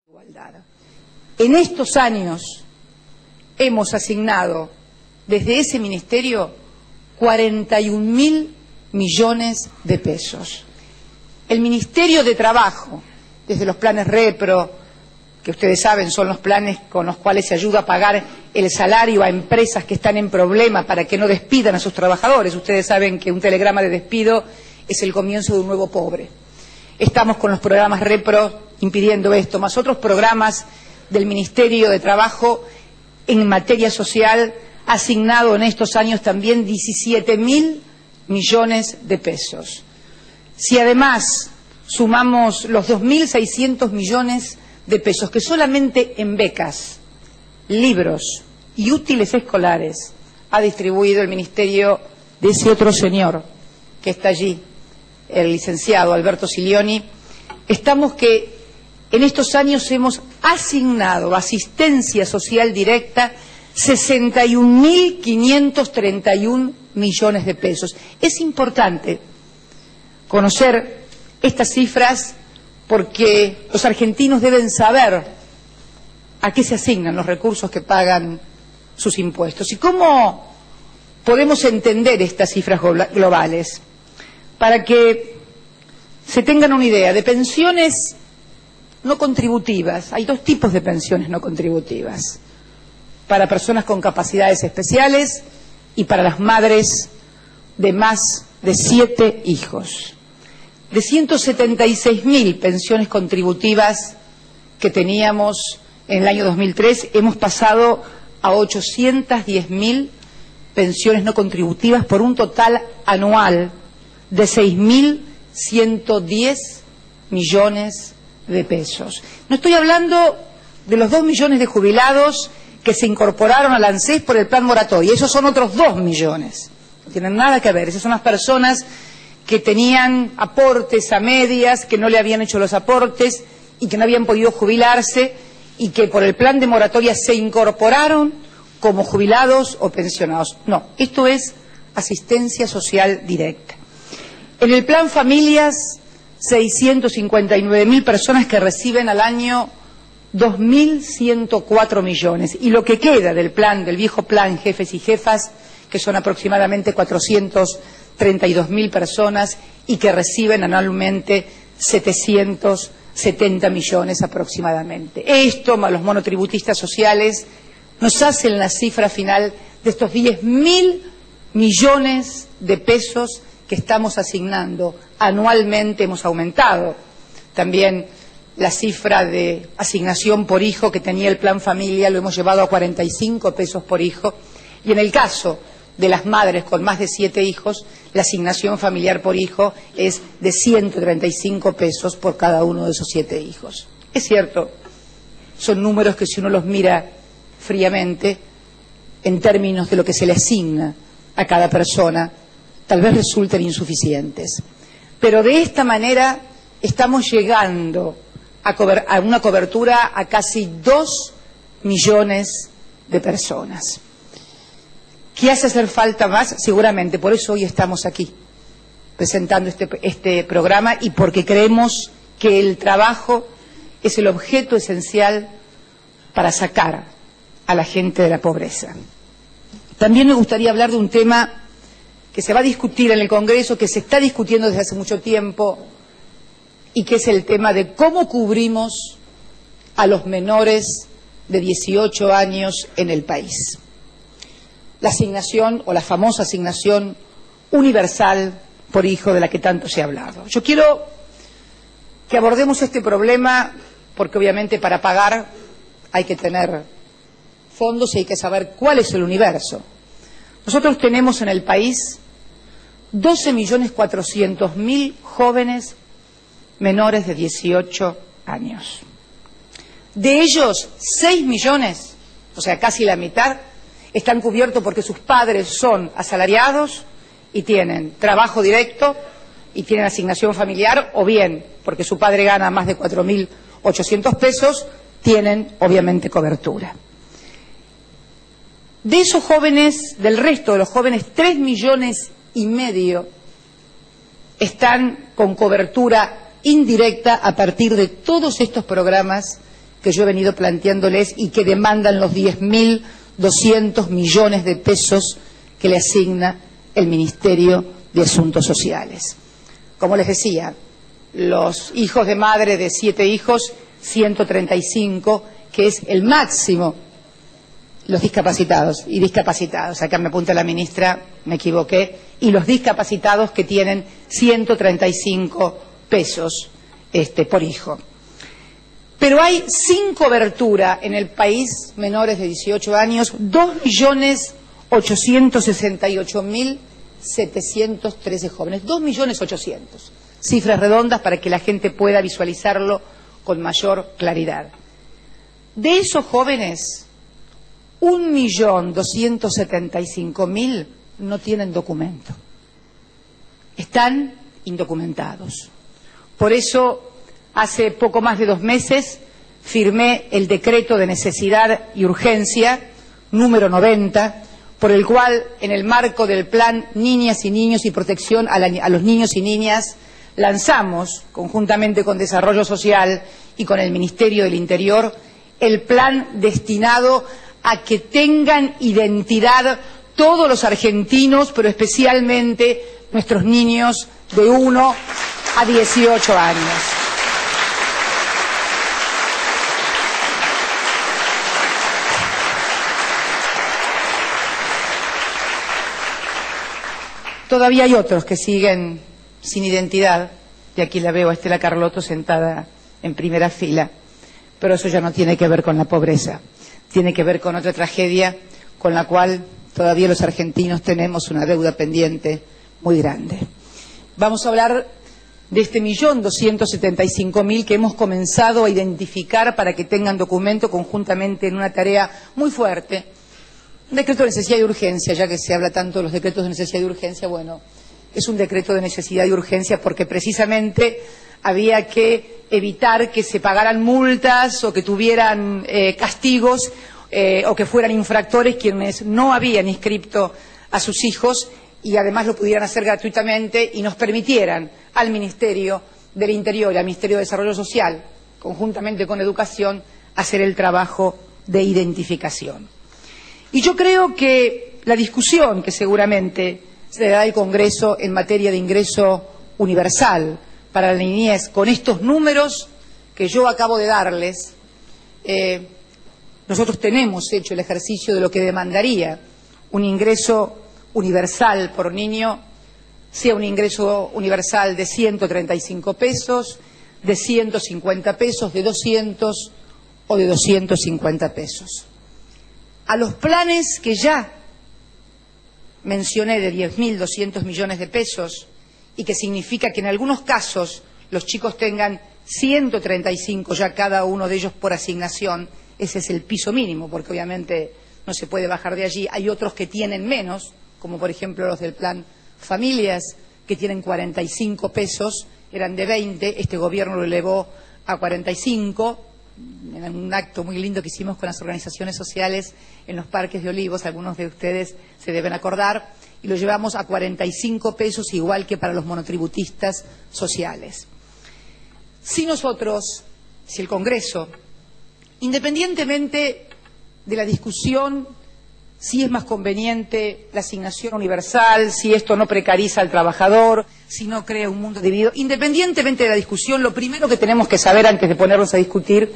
Igualdad. En estos años hemos asignado desde ese ministerio 41.000 millones de pesos. El Ministerio de Trabajo, desde los planes Repro, que ustedes saben son los planes con los cuales se ayuda a pagar el salario a empresas que están en problema para que no despidan a sus trabajadores. Ustedes saben que un telegrama de despido es el comienzo de un nuevo pobre. Estamos con los programas Repro impidiendo esto, más otros programas del Ministerio de Trabajo en materia social, asignado en estos años también 17.000 millones de pesos. Si además sumamos los 2.600 millones de pesos que solamente en becas, libros y útiles escolares ha distribuido el ministerio de ese otro señor que está allí, el licenciado Alberto Silioni, estamos que en estos años hemos asignado asistencia social directa 61.531 millones de pesos. Es importante conocer estas cifras porque los argentinos deben saber a qué se asignan los recursos que pagan sus impuestos. ¿Y cómo podemos entender estas cifras globales? Para que se tengan una idea, de pensiones no contributivas, hay dos tipos de pensiones no contributivas, para personas con capacidades especiales y para las madres de más de 7 hijos. De 176.000 pensiones contributivas que teníamos en el año 2003, hemos pasado a 810.000 pensiones no contributivas por un total anual de 6.110 millones de pesos. No estoy hablando de los 2 millones de jubilados que se incorporaron al ANSES por el plan moratorio, esos son otros 2 millones, no tienen nada que ver, esas son las personas que tenían aportes a medias, que no le habían hecho los aportes y que no habían podido jubilarse y que por el plan de moratoria se incorporaron como jubilados o pensionados. No, esto es asistencia social directa. En el plan familias, 659.000 personas que reciben al año 2.104 millones. Y lo que queda del plan, del viejo plan jefes y jefas, que son aproximadamente 432.000 personas y que reciben anualmente 770 millones aproximadamente. Esto, más los monotributistas sociales, nos hacen la cifra final de estos 10.000 millones de pesos que estamos asignando anualmente. Hemos aumentado también la cifra de asignación por hijo que tenía el plan familia, lo hemos llevado a 45 pesos por hijo, y en el caso de las madres con más de 7 hijos, la asignación familiar por hijo es de 135 pesos por cada uno de esos 7 hijos. Es cierto, son números que si uno los mira fríamente, en términos de lo que se le asigna a cada persona, tal vez resulten insuficientes. Pero de esta manera estamos llegando a una cobertura a casi 2 millones de personas. ¿Qué hace hacer falta más? Seguramente, por eso hoy estamos aquí, presentando este programa y porque creemos que el trabajo es el objeto esencial para sacar a la gente de la pobreza. También me gustaría hablar de un tema que se va a discutir en el Congreso, que se está discutiendo desde hace mucho tiempo, y que es el tema de cómo cubrimos a los menores de 18 años en el país. La asignación, o la famosa asignación universal por hijo de la que tanto se ha hablado. Yo quiero que abordemos este problema porque obviamente para pagar hay que tener fondos y hay que saber cuál es el universo. Nosotros tenemos en el país 12.400.000 jóvenes menores de 18 años. De ellos, 6 millones, o sea, casi la mitad, están cubiertos porque sus padres son asalariados y tienen trabajo directo y tienen asignación familiar, o bien, porque su padre gana más de 4.800 pesos, tienen obviamente cobertura. De esos jóvenes, del resto de los jóvenes, 3,5 millones están con cobertura indirecta a partir de todos estos programas que yo he venido planteándoles y que demandan los 10.200 millones de pesos que le asigna el Ministerio de Asuntos Sociales. Como les decía, los hijos de madre de 7 hijos, 135, que es el máximo. Los discapacitados y discapacitados, acá me apunta la ministra, me equivoqué, y los discapacitados que tienen 135 pesos por hijo. Pero hay sin cobertura en el país menores de 18 años 2.868.713 jóvenes, 2.800.000, cifras redondas para que la gente pueda visualizarlo con mayor claridad. De esos jóvenes, 1.275.000 no tienen documento. Están indocumentados. Por eso, hace poco más de 2 meses, firmé el decreto de necesidad y urgencia, número 90, por el cual, en el marco del plan Niñas y Niños y Protección a los Niños y Niñas, lanzamos, conjuntamente con Desarrollo Social y con el Ministerio del Interior, el plan destinado a que tengan identidad todos los argentinos, pero especialmente nuestros niños de 1 a 18 años. Todavía hay otros que siguen sin identidad, y aquí la veo a Estela Carlotto sentada en primera fila, pero eso ya no tiene que ver con la pobreza. Tiene que ver con otra tragedia con la cual todavía los argentinos tenemos una deuda pendiente muy grande. Vamos a hablar de este 1.275.000 que hemos comenzado a identificar para que tengan documento conjuntamente en una tarea muy fuerte. Un decreto de necesidad y urgencia, ya que se habla tanto de los decretos de necesidad y urgencia, bueno, es un decreto de necesidad y urgencia porque precisamente había que evitar que se pagaran multas o que tuvieran castigos o que fueran infractores quienes no habían inscripto a sus hijos y además lo pudieran hacer gratuitamente y nos permitieran al Ministerio del Interior y al Ministerio de Desarrollo Social, conjuntamente con Educación, hacer el trabajo de identificación. Y yo creo que la discusión que seguramente se dará al Congreso en materia de ingreso universal para la niñez, con estos números que yo acabo de darles, nosotros tenemos hecho el ejercicio de lo que demandaría un ingreso universal por niño, sea un ingreso universal de 135 pesos, de 150 pesos, de 200 o de 250 pesos. A los planes que ya mencioné de 10.200 millones de pesos y que significa que en algunos casos los chicos tengan 135 ya cada uno de ellos por asignación, ese es el piso mínimo, porque obviamente no se puede bajar de allí. Hay otros que tienen menos, como por ejemplo los del plan Familias, que tienen 45 pesos, eran de 20, este gobierno lo elevó a 45, en un acto muy lindo que hicimos con las organizaciones sociales en los Parques de Olivos, algunos de ustedes se deben acordar, y lo llevamos a 45 pesos, igual que para los monotributistas sociales. Si nosotros, si el Congreso, independientemente de la discusión si es más conveniente la asignación universal, si esto no precariza al trabajador, si no crea un mundo dividido, independientemente de la discusión, lo primero que tenemos que saber antes de ponernos a discutir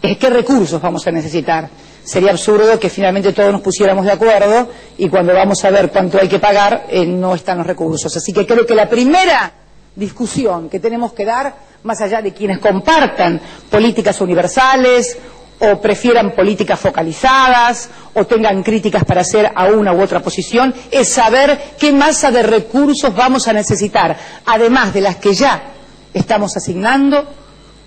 es qué recursos vamos a necesitar. Sería absurdo que finalmente todos nos pusiéramos de acuerdo y cuando vamos a ver cuánto hay que pagar no están los recursos. Así que creo que la primera discusión que tenemos que dar, más allá de quienes compartan políticas universales o prefieran políticas focalizadas o tengan críticas para hacer a una u otra posición, es saber qué masa de recursos vamos a necesitar, además de las que ya estamos asignando,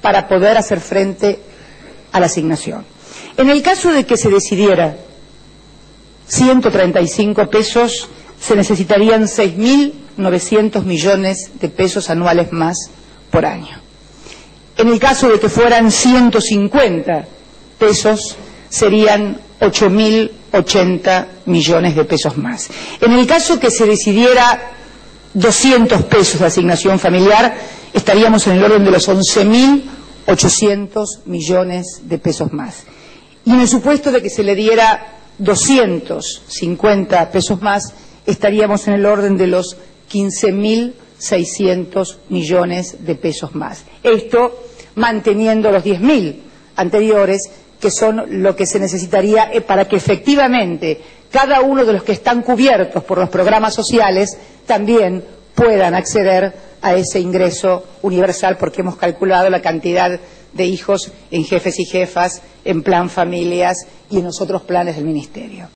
para poder hacer frente a la asignación. En el caso de que se decidiera 135 pesos, se necesitarían 6.900 millones de pesos anuales más por año. En el caso de que fueran 150 pesos, serían 8.080 millones de pesos más. En el caso que se decidiera 200 pesos de asignación familiar, estaríamos en el orden de los 11.000 800 millones de pesos más. Y en el supuesto de que se le diera 250 pesos más, estaríamos en el orden de los 15.600 millones de pesos más. Esto manteniendo los 10.000 anteriores, que son lo que se necesitaría para que efectivamente cada uno de los que están cubiertos por los programas sociales también puedan acceder a ese ingreso universal, porque hemos calculado la cantidad de hijos en jefes y jefas, en plan familias y en los otros planes del Ministerio.